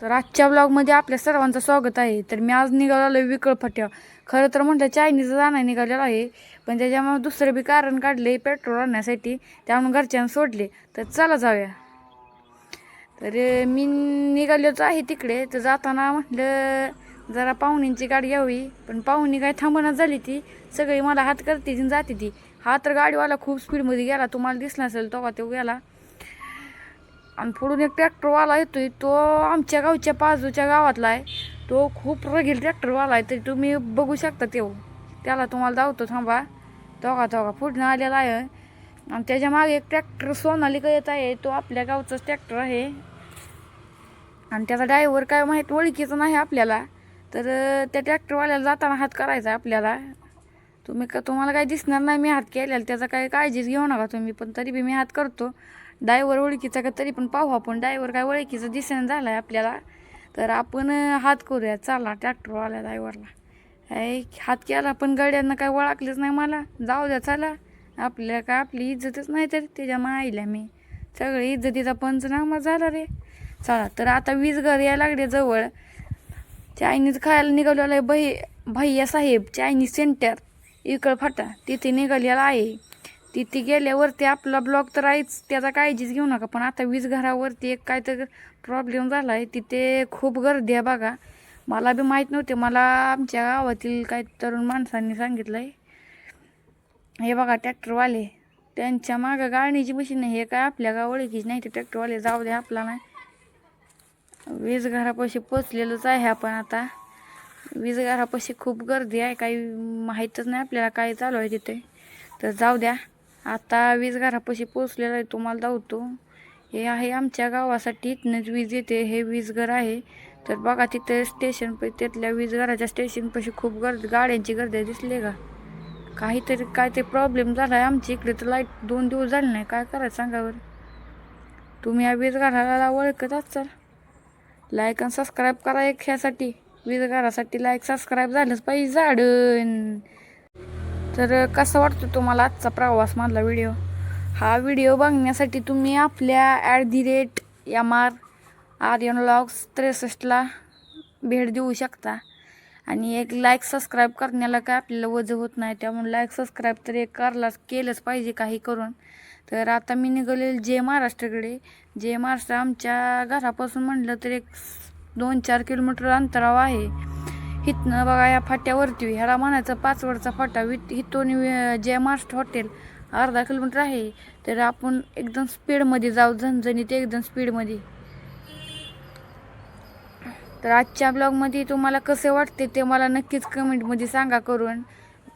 तर आजच्या ब्लॉगमध्ये आपल्या सर्वांचं स्वागत आहे. तर मी आज निघालो विकळ फाट्या. खरं तर म्हटलं चायनीज जाणं निघालेलं आहे, पण त्याच्यामुळे दुसरं बी कारण काढले पेट्रोल आणण्यासाठी. त्यामुळे घरच्यांना सोडले. तर चला जाऊया. तर मी निघालोच आहे तिकडे. तर जाताना म्हटलं जरा पाहुण्यांची गाडी घ्यावी, पण पाहुणी काय थांबणच झाली. ती सगळी मला हात करते ती जाते. ती हा तर गाडीवाला खूप स्पीडमध्ये गेला, तुम्हाला दिसला असेल तो का तो गेला. आणि पुढून एक ट्रॅक्टरवाला येतोय, तो आमच्या गावच्या बाजूच्या गावातला आहे. तो खूप रगील ट्रॅक्टरवाला आहे, तरी तुम्ही बघू शकता. त्याला तुम्हाला धावतो, थांबा. तो का पुढून आलेला आहे. आणि त्याच्या मागे एक ट्रॅक्टर सोनालिका येत आहे, तो आपल्या गावचाच ट्रॅक्टर आहे. आणि त्याचा ड्रायव्हर काय माहीत ओळखीचा नाही आपल्याला. तर त्या ट्रॅक्टरवाल्याला जाताना हात करायचा आपल्याला. तुम्हाला काही दिसणार नाही मी हात केलेला, त्याचा काही काळजीच घेऊ नका तुम्ही. पण तरी बी मी हात करतो. ड्रायव्हर ओळखीचा का तरी पण पाहू आपण. ड्रायव्हर काय ओळखीचा दिसेना झाला आहे आपल्याला. तर आपण हात करूया. चला ट्रॅक्टरवाल्या ड्रायव्हरला हात केला, पण गाड्यांना काय ओळखलेच नाही मला. जाऊ द्या चला. आपल्याला काय आपली इज्जतच नाही, तर त्याच्या माईला मी सगळी इज्जतीचा पंचनामा झाला रे. चला तर आता 20 घर यायला लागले जवळ. चायनीज खायला निघालेला आहे भैया साहेब चायनीज सेंटर इकळ फाटा, तिथे निघालेला आहे. तिथे गेल्यावरती आपला ब्लॉग तर आहेच, त्याचा काळजीच घेऊ नका. पण आता 20 घरावरती एक काय तर प्रॉब्लेम झाला आहे. तिथे खूप गर्दी आहे बघा. मला बी माहीत नव्हते. मला आमच्या गावातील काही तरुण माणसांनी सांगितलं आहे. हे बघा ट्रॅक्टरवाले, त्यांच्या मागं गाळणीची मशीन आहे. हे काय आपल्या गाव ओळखीच नाही ते ट्रॅक्टरवाले. जाऊ दे, आपला नाही. 20 घरापाशी पोचलेलोच आहे आपण आता. 20 घरापाशी खूप गर्दी आहे, काही माहीतच नाही आपल्याला काय चालू आहे तिथे. तर जाऊ द्या. आता 20 घरापाशी पोचलेलं आहे, तुम्हाला धावतो. हे आहे आमच्या गावासाठी, इथनंच वीज येते. हे 20 घर आहे. तर बघा तिथे स्टेशन तिथल्या 20 घराच्या स्टेशनपाशी खूप गर्दी, गाड्यांची गर्दी दिसली का. काहीतरी काय ते प्रॉब्लेम झाला आहे आमच्या इकडे. तर लाईट 2 दिवस झाले नाही. काय करायचं सांगा बरं. तुम्ही या 20 घराला ओळखत असाल, लाईक आणि सबस्क्राईब करा. एक ह्यासाठी 20 घरासाठी लाईक सबस्क्राईब झालंच पाहिजे झाडून. तर कसा वाटतो तुम्हाला आजचा प्रवास मधला व्हिडिओ. हा व्हिडिओ बघण्यासाठी तुम्ही आपल्या @MR आर्यन व्लॉग्स 63ला भेट देऊ शकता. आणि एक लाईक सबस्क्राईब करण्याला काय आपल्याला वजन होत नाही. त्यामुळे लाईक सबस्क्राईब तर एक केलंच पाहिजे काही करून. तर आता मी निघालेली जय महाराष्ट्राकडे. जय महाराष्ट्र आमच्या घरापासून म्हटलं तर एक 2-4 किलोमीटर अंतरावर आहे. इथनं बघा या फाट्यावरती, ह्याला म्हणायचं पाचवडचा फाटा. इथून जय महाराष्ट्र हॉटेल अर्धा किलोमीटर आहे. तर आपण एकदम स्पीडमध्ये जाऊ, झणझणीत एकदम स्पीडमध्ये. तर आजच्या ब्लॉगमध्ये तुम्हाला कसे वाटते ते मला नक्कीच कमेंटमध्ये सांगा करून.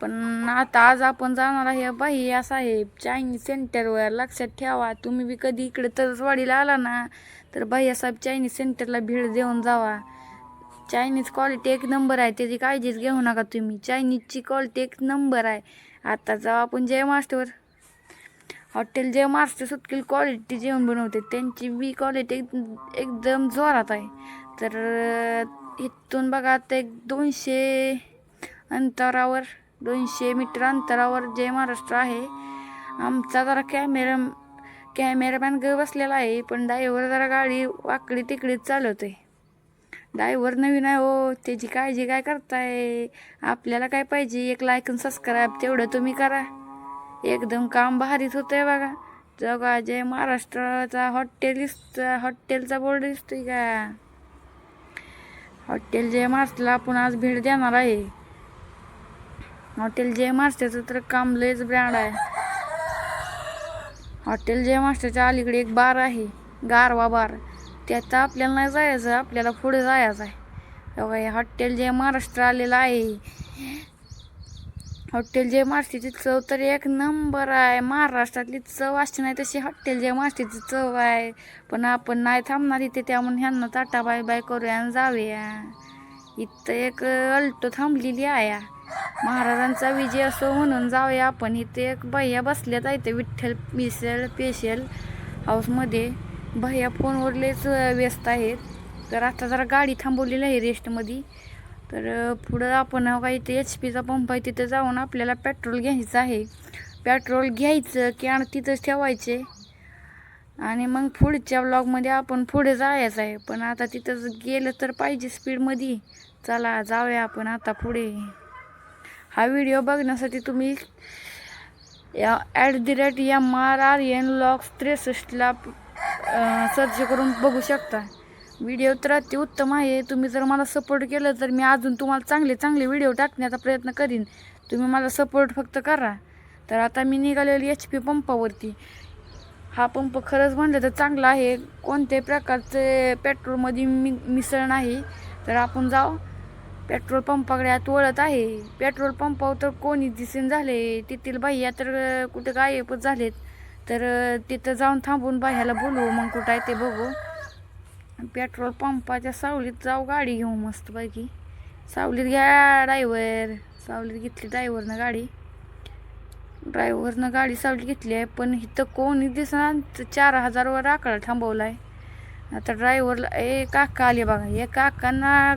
पण आता आज आपण जाणार आहे भैया साहेब चायनीज सेंटरवर. लक्षात ठेवा, तुम्ही बी कधी इकडे तरसवाडीला आला ना, तर भैया साहेब चायनीज सेंटरला भेट देऊन जावा. चायनीज क्वालिटी एक नंबर आहे, त्याची काळजीच घेऊ नका तुम्ही. चायनीजची क्वालिटी एक नंबर आहे. आता जाऊ आपण जय महाराष्ट्रवर. हॉटेल जय महाराष्ट्र सुटकेल क्वालिटी जेवण बनवते. त्यांची बी क्वालिटी एकदम जोरात आहे. तर इथून बघा आता एक 200 अंतरावर, 200 मीटर अंतरावर जय महाराष्ट्र आहे. आमचा जरा कॅमेरामॅन बसलेला आहे, पण ड्रायव्हर जरा गाडी वाकडी तिकडीच चालवतोय. ड्रायव्हर नवीन आहे हो, त्याची काळजी काय करताय. आपल्याला काय पाहिजे, एक लाईक आणि सबस्क्राईब तेवढं तुम्ही करा. एकदम काम भारीच होतंय बघा. जगा जय महाराष्ट्राचा हॉटेलचा बोर्ड दिसतोय का. हॉटेल जय महाराष्ट्रला आपण आज भेट देणार आहे. हॉटेल जय महाराष्ट्राचं तर काम लयच ब्रँड आहे. हॉटेल जय महाराष्ट्राच्या अलीकडे एक बार आहे, गारवा बार. त्यात आपल्याला नाही जायचं, आपल्याला पुढे जायचं आहे. बघा हॉटेल जय महाराष्ट्र आलेलं आहे. हॉटेल जय महाराष्ट्राची चव तर एक नंबर आहे. महाराष्ट्रातली चव अशी नाही तशी हॉटेल जय महाराष्ट्राची चव आहे. पण आपण नाही थांबणार इथे, त्यामुळे ह्यांना टाटा बाय बाय करूया आणि जाऊया. इथं एक अल्टो थांबलेली आहे. महाराजांचा विजय असो म्हणून जाऊया आपण. इथे एक भैया बसल्यात आहे, ते विठ्ठल स्पेशल हाऊसमध्ये. भैया फोनवर लयच व्यस्त आहेत. तर आता जरा गाडी थांबवलेली आहे रेस्टमध्ये. तर पुढं आपण का इथे HP पंप आहे, तिथं जाऊन आपल्याला पेट्रोल घ्यायचं आहे. पेट्रोल घ्यायचं कॅन तिथंच ठेवायचे. आणि मग पुढच्या व्लॉगमध्ये आपण पुढे जायचं आहे. पण आता तिथं गेलं तर पाहिजे स्पीडमध्ये. चला जाऊया आपण आता पुढे. हा व्हिडिओ बघण्यासाठी तुम्ही @MRRN-Vlogs63 सर्च करून बघू शकता. व्हिडिओ तर अति उत्तम आहे. तुम्ही जर मला सपोर्ट केलं तर मी अजून तुम्हाला चांगले चांगले व्हिडिओ टाकण्याचा प्रयत्न करीन. तुम्ही मला सपोर्ट फक्त करा. तर आता मी निघालेली HP पंपावरती. हा पंप खरंच म्हणलं तर चांगला आहे. कोणत्याही प्रकारचे पेट्रोलमध्ये मिसळ नाही. तर आपण जाऊ पेट्रोल पंपाकडे. आत वळत आहे. पेट्रोल पंपावर तर कोणी दिसेन झाले. तिथील बाह्या तर कुठे गायबच झालेत. तर तिथं जाऊन थांबून बाह्याला बोलवू, मग कुठं आहे ते बघू. पेट्रोल पंपाच्या सावलीत जाऊ गाडी घेऊ मस्तपैकी. सावलीत घ्या ड्रायव्हर. सावलीत घेतली ड्रायव्हरनं गाडी. ड्रायव्हरनं गाडी सावलीत घेतली आहे. पण इथं कोणी दिसणार. 4000वर आकडा थांबवला आहे. आता ड्रायव्हरला काका आले बघा. या काकांना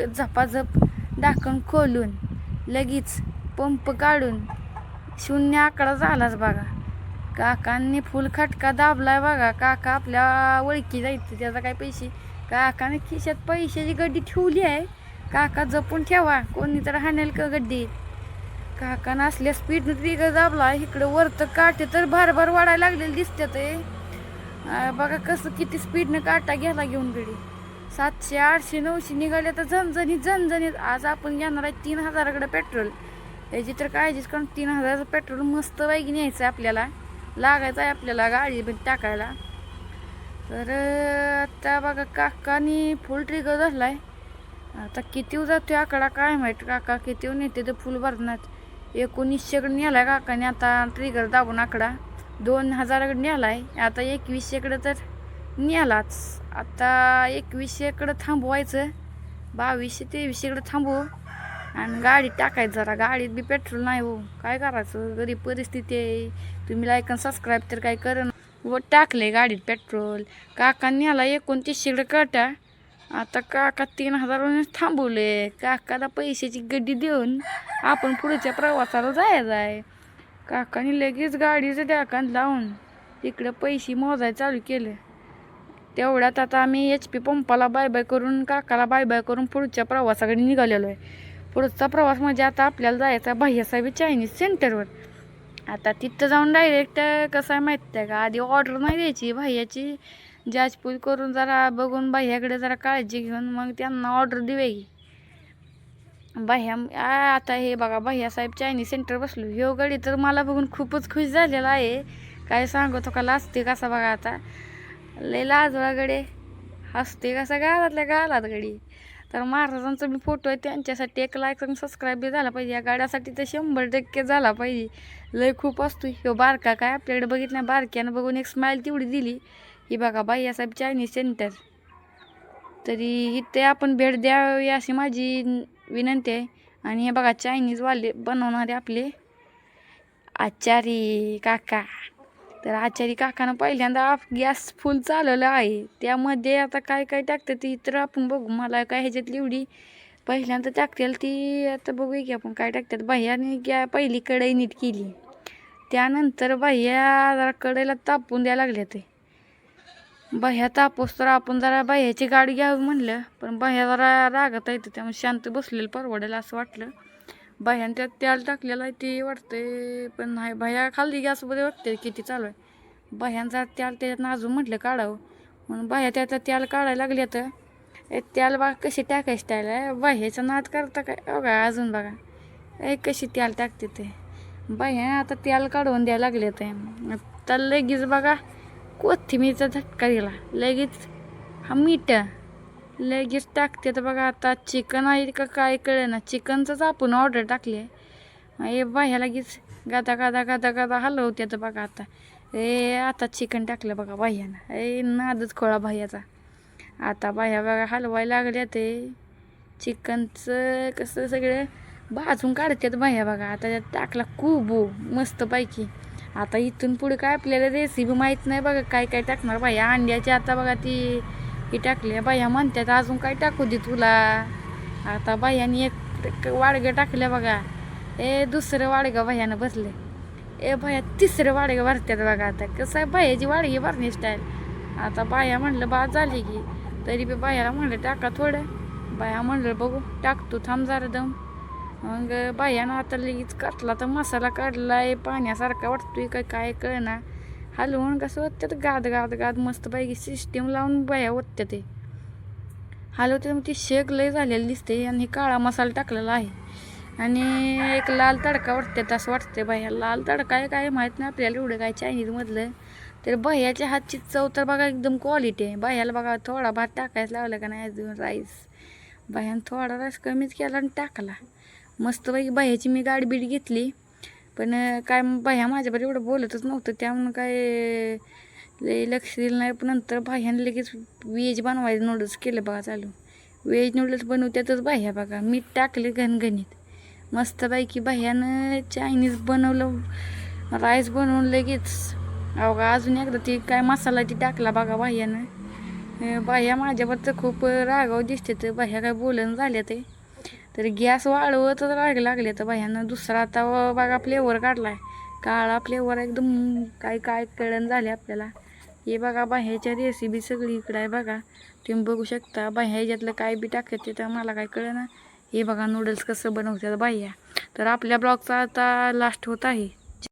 झपाझप ढाकण खोलून लगेच पंप काढून 0 आकडा झालाच बघा. काकांनी फुल खटका दाबलाय बघा. काका आपल्या ओळखी जायचं. त्याचा काय पैसे काकाने खिशात पैशाची गड्डी ठेवली आहे. काका जपून ठेवा, कोणी तर हाणेल का गड्डी. काकानं असल्या स्पीडनं ट्रिगर दाबला. इकडं वरतं काटे तर भारभार वाढायला लागलेले दिसतात. बघा कसं किती स्पीडनं काटा घ्यायला घेऊन गडी. 700, 800, 900 निघाले तर झणझणीत. आज आपण घेणार आहे 3000कडे पेट्रोल. याची तर काळजीच, कारण 3000चं पेट्रोल मस्त पैकी न्यायचं आहे आपल्याला. लागायचं आहे आपल्याला गाडी टाकायला. तर आता बघा काकानी फुल ट्रिगर धरलाय. आता किती जातोय आकडा काय माहीत. काका किती नेते तर फुल भरणार. 1900कडे नेलाय काकाने आता ट्रिगर दाबून आकडा. 2000कडे नेलाय. आता 2100कडे तर नेलाच. आता 2100कडे थांबवायचं. 2200, 2300कडे थांबवू आणि गाडी टाकायचं. जरा गाडीत बी पेट्रोल नाही हो, काय करायचं, गरीब परिस्थिती आहे. तुम्ही लाईक आणि सबस्क्राईब तर काय करा. व टाकले गाडीत पेट्रोल. काकांनी न्याला 2900कडे काटा. आता काका 3000वरून थांबवले. काकाला पैशाची गड्डी देऊन आपण पुढच्या प्रवासाला जायचं आहे. काकाने लगेच गाडीचं ढाकण लावून तिकडं पैसे मोजायला चालू केले. तेवढ्यात आता आम्ही HP पंपाला बाय बाय करून, काकाला बाय बाय करून पुढच्या प्रवासाकडे निघालेलो आहे. पुढचा प्रवास म्हणजे आता आपल्याला जायचा भैयासाहेब चायनीज सेंटरवर. आता तिथं जाऊन डायरेक्ट कसं आहे माहीत आहे का, आधी ऑर्डर नाही द्यायची. भैयाची जाचपूल करून जरा बघून भैयाकडे जरा काळजी घेऊन मग त्यांना ऑर्डर देऊया. भैया आता हे बघा भैयासाहेब चायनीज सेंटर बसलो. ह्यो गडी तर मला बघून खूपच खुश झालेला आहे. काय सांगतो का, लाजते कसा बघा. आता लय लाजवा गडे, हसते कसा गालात गडी. तर महाराजांचा मी फोटो आहे, त्यांच्यासाठी एक लाईक आणि सबस्क्राईब बी झाला पाहिजे. या गाड्यासाठी तर 100% झाला पाहिजे. लय खूप असतो ह्यो बारका. काय आपल्याकडे बघितलं नाही, बारक्यानं बघून एक स्माईल तेवढी दिली. ही बघा भैयासाहेब चायनीज सेंटर. तरी इथे आपण भेट द्यावी अशी माझी विनंती आहे. आणि हे बघा चायनीजवाले बनवणारे आपले आचारी काका. तर आचारी काकानं पहिल्यांदा गॅस फुल चालवलं आहे. त्यामध्ये आता काय काय टाकतं ती तर आपण बघू. मला काय ह्याच्यातली एवढी पहिल्यांदा टाकतेल ती आता बघूया की आपण काय टाकतात. भैयाने पहिली कढई नीट केली. त्यानंतर भैया जरा कढईला तापून द्यायला लागले. ते भैया तापोस तर आपण जरा भैयाची गाडी घ्यावी म्हणलं, पण भैया जरा रागत आहे. त्यामुळे शांत बसलेलं परवडेल असं वाटलं. भैयाने त्यात तेल टाकलेलं आहे ते वाटतंय, पण नाही भैया खाली गॅसमध्ये वाटते किती चालू आहे. भैयांचा तेल त्याच्यातनं अजून म्हटलं काढावं म्हणून भैया त्याचा तेल काढायला लागले. तर तेल बघा कशी टाकायची स्टाईल आहे. भैयाचा नाद करता काय बघा अजून बघा कशी तेल टाकते ते. भैया आता तेल काढून द्यायला लागले. तर लगेच बघा कोथिंबीरचा झटका दिला. लगेच हा मीठ लगेच टाकते. तर बघा आता चिकन आहे का काय कळे ना, चिकनचंच आपण ऑर्डर टाकली आहे. हे बाह्या लगेच गादा हलवते. तर बघा आता आता चिकन टाकलं बघा बाह्यानं. नादच खोळा बाह्याचा. आता बाह्या बघा हलवायला लागल्या. ते चिकनचं कसं सगळं भाजून काढतात बाह्या बघा. आता त्यात टाकला कुबू मस्तपैकी. आता इथून पुढे काय आपल्याला रेसिपी माहीत नाही बघा काय काय टाकणार बाह्या. अंड्याची आता बघा ती ही टाकली. बाह्या म्हणतात अजून काय टाकू दे तुला. आता बाह्याने एक वाडगं टाकलं बघा. दुसरं वाडगं बाह्यानं बसले. ए बाया तिसरे वाडगे भरतात बघा. आता कसं आहे बायाची वाडगी भरणी स्टाईल. आता बाया म्हणलं बाद झाली की, तरी बी बायाला म्हणलं टाका थोडं. बाया म्हणलं बघू टाकतो, थांब जरा दम. मग बायानं आता लगेच काटला तर मसाला काढलाय, पाण्यासारखा वाटतोय काय कळना. हलवून कसं ओततात गाद गाद गाद मस्तपैकी सिस्टीम लावून बाया ओततात ते हलवते. मग ती शेक लय झालेली दिसते. आणि काळा मसाला टाकलेला आहे आणि एक लाल तडका वाटतात असं वाटते बाया. लाल तडका आहे काय माहीत नाही आपल्याला एवढं काय चायनीजमधलं. तर बाह्याच्या हातची चव तर बघा एकदम क्वालिटी आहे. बाह्याला बघा थोडा भात टाकायला लावला का नाही, अजून राईस बाह्यानं थोडा राईस कमीच केला आणि टाकला मस्तपैकी. बाह्याची मी गाडी बीड घेतली, पण काय बाह्या माझ्याबरोबर एवढं बोलतच नव्हतं, त्यामुळं काय लई लक्ष दिलं नाही. पण नंतर बाह्यानं लगेच व्हेज बनवायचं नूडल्स केलं बघा चालू. व्हेज नूडल्स बनवतातच बाह्या बघा. मीठ टाकले घणघणीत मस्तपैकी. बाह्यानं चायनीज बनवलं, राईस बनवून लगेच. अवघा अजून एकदा ती काय मसाला ती टाकला बघा बाह्यानं. बाह्या माझ्यावर तर खूप रागाव दिसते. तर बाह्या काय बोलणं झाले ते, तर गॅस वाढवतच लागले तर बाह्यानं. दुसरा आता बघा फ्लेवर काढलाय, काळा फ्लेवर एकदम काय कळण झाले आपल्याला. हे बघा बाह्याच्या रेसिपी सगळी इकडं आहे बघा, तुम्ही बघू शकता. बाह्या ह्याच्यातलं काय बी टाकते तर मला काय कळना. हे बघा नूडल्स कसं बनवतात बाह्या. तर आपल्या ब्लॉगचा आता लास्ट होत आहे.